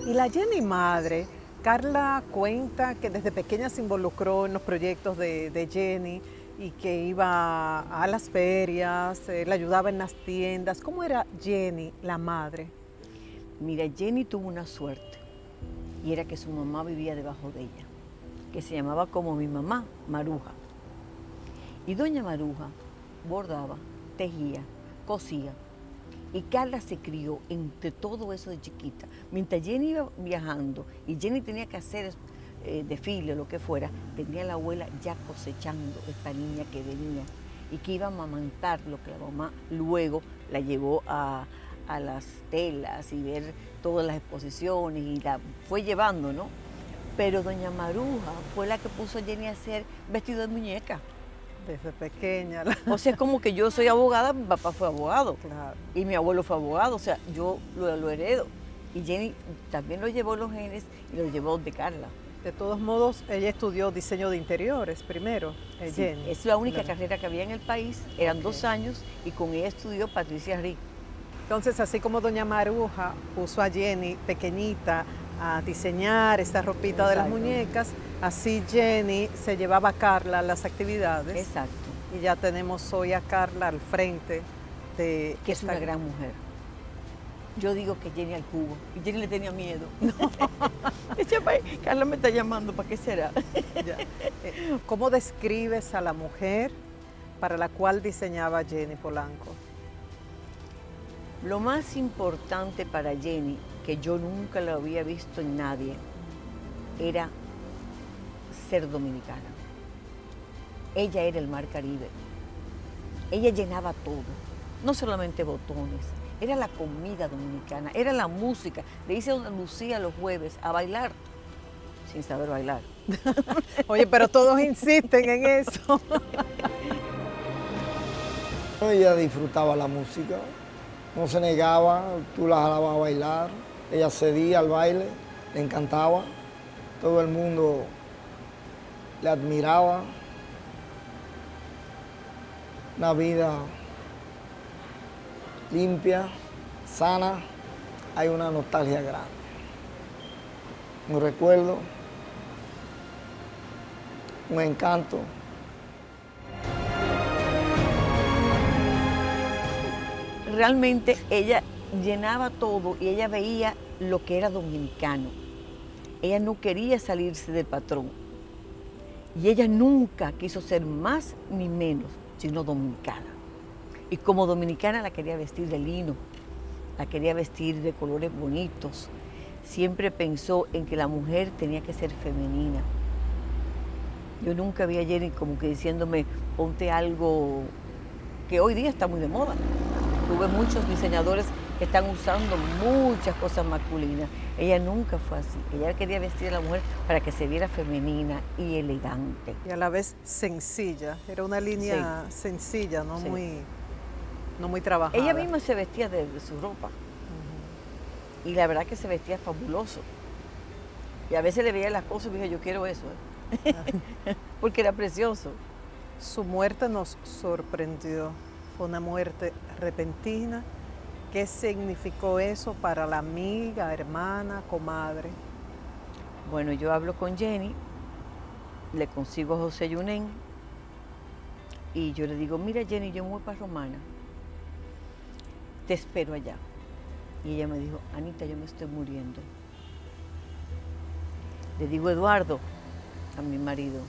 Y la Jenny madre, Carla cuenta que desde pequeña se involucró en los proyectos de Jenny y que iba a las ferias, le ayudaba en las tiendas. ¿Cómo era Jenny, la madre? Mira, Jenny tuvo una suerte y era que su mamá vivía debajo de ella, que se llamaba como mi mamá, Maruja. Y doña Maruja bordaba, tejía, cosía. Y Carla se crió entre todo eso de chiquita. Mientras Jenny iba viajando y Jenny tenía que hacer desfile o lo que fuera, tenía la abuela ya cosechando esta niña que venía y que iba a amamantar lo que la mamá luego la llevó a las telas y ver todas las exposiciones y la fue llevando, ¿no? Pero doña Maruja fue la que puso a Jenny a hacer vestido de muñeca. Desde pequeña. O sea, es como que yo soy abogada, mi papá fue abogado. Claro. Y mi abuelo fue abogado, o sea, yo lo heredo. Y Jenny también lo llevó los genes y lo llevó de Carla. De todos modos, ella estudió diseño de interiores primero, Sí, Jenny. es la única ¿Verdad? carrera que había en el país, eran 2 años y con ella estudió Patricia Rick. Entonces, así como doña Maruja puso a Jenny pequeñita a diseñar esta ropita de las Exacto. muñecas, así Jenny se llevaba a Carla a las actividades. Exacto, Y ya tenemos hoy a Carla al frente de que es esta- una gran mujer. Yo digo que Jenny al cubo, y Jenny le tenía miedo. Echa pa' ahí, Carla me está llamando, ¿para qué será? ya. ¿Cómo describes a la mujer para la cual diseñaba Jenny Polanco? Lo más importante para Jenny, que yo nunca lo había visto en nadie, era ser dominicana. Ella era el mar Caribe. Ella llenaba todo, no solamente botones, era la comida dominicana, era la música. Le hice a Ana Lucía los jueves a bailar, sin saber bailar. Oye, pero todos insisten en eso. Ella disfrutaba la música, no se negaba, tú la jalabas a bailar, ella cedía al baile, le encantaba, todo el mundo le admiraba. Una vida limpia, sana, hay una nostalgia grande. Un recuerdo, un encanto. Realmente ella llenaba todo y ella veía lo que era dominicano. Ella no quería salirse del patrón. Y ella nunca quiso ser más ni menos, sino dominicana. Y como dominicana la quería vestir de lino, la quería vestir de colores bonitos. Siempre pensó en que la mujer tenía que ser femenina. Yo nunca vi a Jenny como que diciéndome, ponte algo que hoy día está muy de moda. Tuve muchos diseñadores que están usando muchas cosas masculinas. Ella nunca fue así. Ella quería vestir a la mujer para que se viera femenina y elegante. Y a la vez sencilla, era una línea sencilla, no, Sí. no muy trabajada. Ella misma se vestía de su ropa. Y la verdad que se vestía fabuloso. Y a veces le veía las cosas y dije, yo quiero eso. Porque era precioso. Su muerte nos sorprendió, fue una muerte repentina. ¿Qué significó eso para la amiga, hermana, comadre? Bueno, yo hablo con Jenny, le consigo a José Yunén y yo le digo, mira Jenny, yo me voy para Romana, te espero allá. Y ella me dijo, Anita, yo me estoy muriendo. Le digo, Eduardo, a mi marido,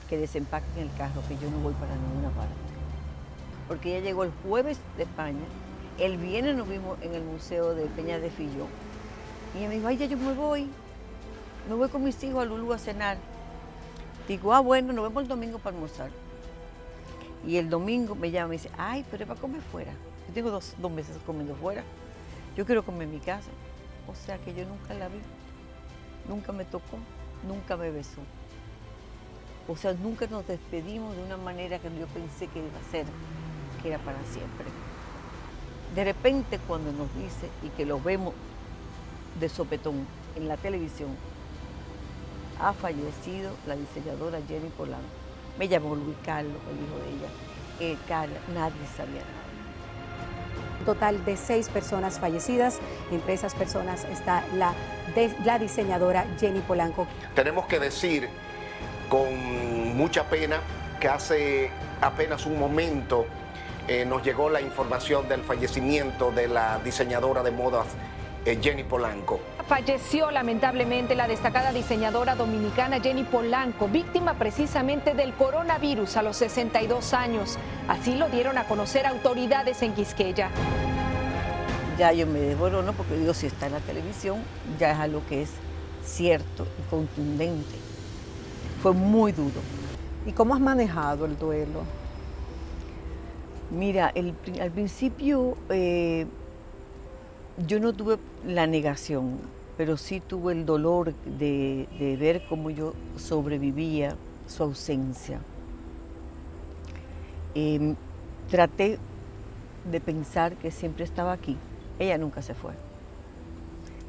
que desempaquen el carro, que yo no voy para ninguna parte. Porque ella llegó el jueves de España, el viernes nos vimos en el Museo de Peña de Filló. Y ella me dijo, ay, ya yo me voy con mis hijos a Lulú a cenar. Digo, ah, bueno, nos vemos el domingo para almorzar. Y el domingo me llama y me dice, ay, pero es para comer fuera. Yo tengo dos meses comiendo fuera. Yo quiero comer en mi casa. O sea que yo nunca la vi, nunca me tocó, nunca me besó. O sea, nunca nos despedimos de una manera que yo pensé que iba a ser, que era para siempre. De repente cuando nos dice y que lo vemos de sopetón en la televisión, ha fallecido la diseñadora Jenny Polanco. Me llamó Luis Carlos, el hijo de ella. Carla, nadie sabía nada. total de 6 personas fallecidas. Entre esas personas está la diseñadora Jenny Polanco. Tenemos que decir con mucha pena que hace apenas un momento nos llegó la información del fallecimiento de la diseñadora de modas Jenny Polanco. Falleció lamentablemente la destacada diseñadora dominicana Jenny Polanco, víctima precisamente del coronavirus a los 62 años. Así lo dieron a conocer autoridades en Quisqueya. Ya yo me desborono porque digo, si está en la televisión, ya es algo que es cierto y contundente. Fue muy duro. ¿Y cómo has manejado el duelo? Mira, al principio yo no tuve la negación, pero sí tuve el dolor de ver cómo yo sobrevivía su ausencia. Traté de pensar que siempre estaba aquí. Ella nunca se fue.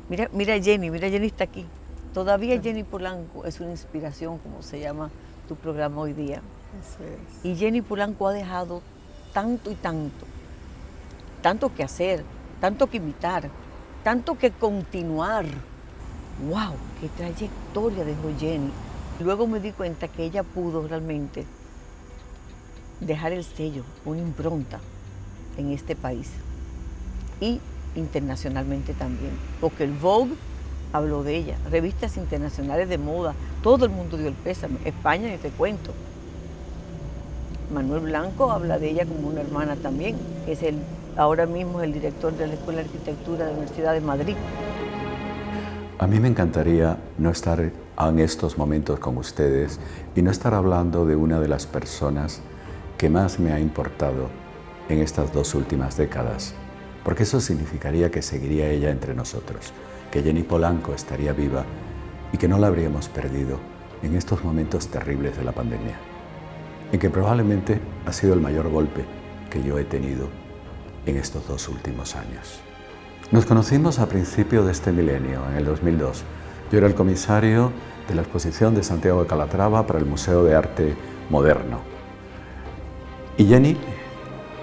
Mira Jenny está aquí. Todavía Jenny Polanco es una inspiración, como se llama tu programa hoy día. Eso es. Y Jenny Polanco ha dejado tanto y tanto, tanto que hacer, tanto que imitar, tanto que continuar. ¡Wow! ¡Qué trayectoria dejó Jenny! Luego me di cuenta que ella pudo realmente dejar el sello, una impronta en este país y internacionalmente también, porque el Vogue habló de ella, revistas internacionales de moda, todo el mundo dio el pésame, España ni te cuento. Manuel Blanco habla de ella como una hermana también, que es ahora mismo es el director de la Escuela de Arquitectura de la Universidad de Madrid. A mí me encantaría no estar en estos momentos con ustedes y no estar hablando de una de las personas que más me ha importado en estas 2 últimas décadas, porque eso significaría que seguiría ella entre nosotros, que Jenny Polanco estaría viva y que no la habríamos perdido en estos momentos terribles de la pandemia, en que probablemente ha sido el mayor golpe que yo he tenido en estos 2 últimos años. Nos conocimos a principios de este milenio, en el 2002. Yo era el comisario de la exposición de Santiago de Calatrava para el Museo de Arte Moderno. Y Jenny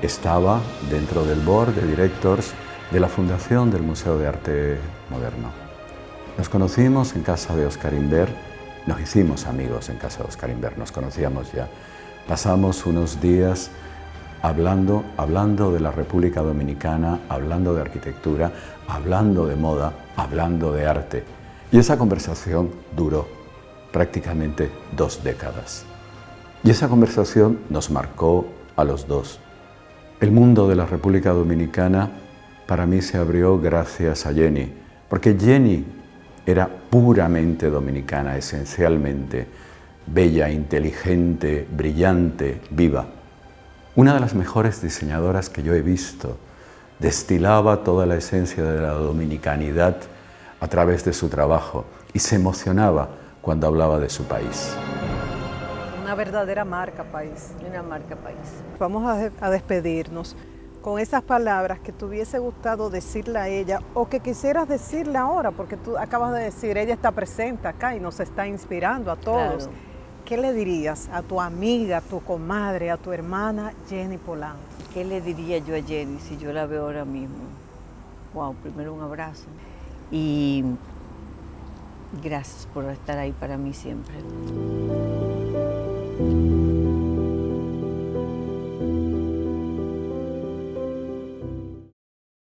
estaba dentro del board de directors de la fundación del Museo de Arte Moderno. Nos conocimos en casa de Oscar Imbert, nos hicimos amigos en casa de Oscar Imbert, nos conocíamos ya. Pasamos unos días hablando de la República Dominicana, hablando de arquitectura, hablando de moda, hablando de arte. Y esa conversación duró prácticamente 2 décadas. Y esa conversación nos marcó a los dos. El mundo de la República Dominicana para mí se abrió gracias a Jenny, porque Jenny era puramente dominicana, esencialmente, bella, inteligente, brillante, viva. Una de las mejores diseñadoras que yo he visto, destilaba toda la esencia de la dominicanidad a través de su trabajo y se emocionaba cuando hablaba de su país. Una verdadera marca país. Una marca país. Vamos a despedirnos con esas palabras que te hubiese gustado decirle a ella o que quisieras decirle ahora, porque tú acabas de decir, ella está presente acá y nos está inspirando a todos. Claro. ¿Qué le dirías a tu amiga, a tu comadre, a tu hermana Jenny Polanco? ¿Qué le diría yo a Jenny si yo la veo ahora mismo? Wow, primero un abrazo y gracias por estar ahí para mí siempre.